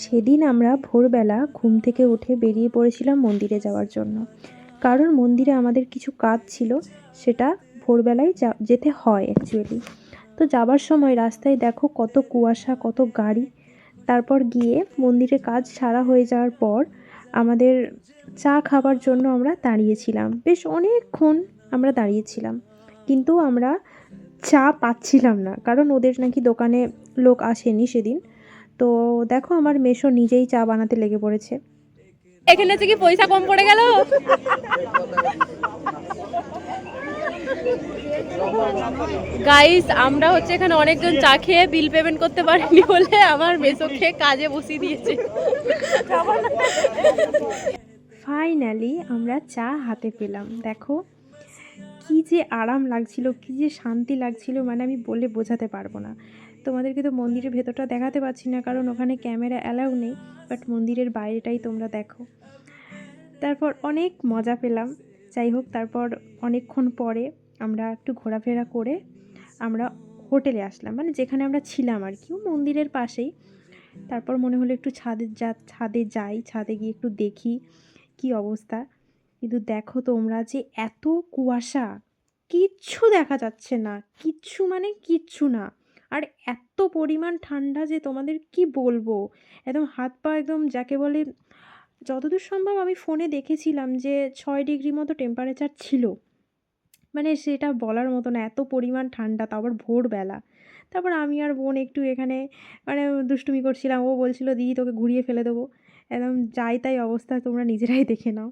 সেদিন আমরা ভোরবেলা ঘুম থেকে উঠে বেরিয়ে পড়েছিলাম মন্দিরে যাওয়ার জন্য। কারণ মন্দিরে আমাদের কিছু কাজ ছিল, সেটা ভোরবেলায় যেতে হয় অ্যাকচুয়ালি। তো যাবার সময় রাস্তায় দেখো কত কুয়াশা, কত গাড়ি। তারপর গিয়ে মন্দিরে কাজ সারা হয়ে যাওয়ার পর আমাদের চা খাবার জন্য আমরা দাঁড়িয়েছিলাম, বেশ অনেকক্ষণ আমরা দাঁড়িয়েছিলাম। কিন্তু আমরা চা পাচ্ছিলাম না, কারণ ওদের নাকি দোকানে লোক আসেনি সেদিন। তো দেখো আমার মেসো নিজেই চা বানাতে লেগে পড়েছে। এখানে হচ্ছে কি পয়সা কম পড়ে গেল। গাইস, আমরা হচ্ছে এখানে অনেকজন চা খেয়ে বিল পেমেন্ট করতে পারিনি বলে আমার মেসোকে কাজে বসিয়ে দিয়েছে। ফাইনালি আমরা চা হাতে পেলাম। দেখো কি যে আরাম লাগছিল, কি যে শান্তি লাগছিল, মানে আমি বলে বোঝাতে পারবো না। তোমাদেরকে তো মন্দিরের ভেতরটা দেখাতে পারছি না, কারণ ওখানে ক্যামেরা অ্যালাউ নেই। বাট মন্দিরের বাইরেটাই তোমরা দেখো। তারপর অনেক মজা পেলাম। যাই হোক, তারপর অনেকক্ষণ পরে আমরা একটু ঘোরাফেরা করে আমরা হোটেলে আসলাম, মানে যেখানে আমরা ছিলাম আর কি, মন্দিরের পাশেই। তারপর মনে হলো একটু ছাদে যাই, ছাদে গিয়ে একটু দেখি কি অবস্থা। কিন্তু দেখো তোমরা, যে এত কুয়াশা, কিচ্ছু দেখা যাচ্ছে না, কিচ্ছু মানে কিচ্ছু না। আর এত পরিমাণ ঠান্ডা যে তোমাদের কি বলবো, একদম হাত পা একদম, যাকে বলে, যতদূর সম্ভব আমি ফোনে দেখেছিলাম যে 6 ডিগ্রি মতো টেম্পারেচার ছিল। মানে সেটা বলার মতো না, এত পরিমাণ ঠান্ডা, তাও আবার ভোরবেলা। তারপর আমি আর বোন একটু এখানে মানে দুষ্টুমি করছিলাম। ও বলছিল দিদি তোকে ঘুরিয়ে ফেলে দেবো। একদম যাই তাই অবস্থা, তোমরা নিজেরাই দেখে নাও।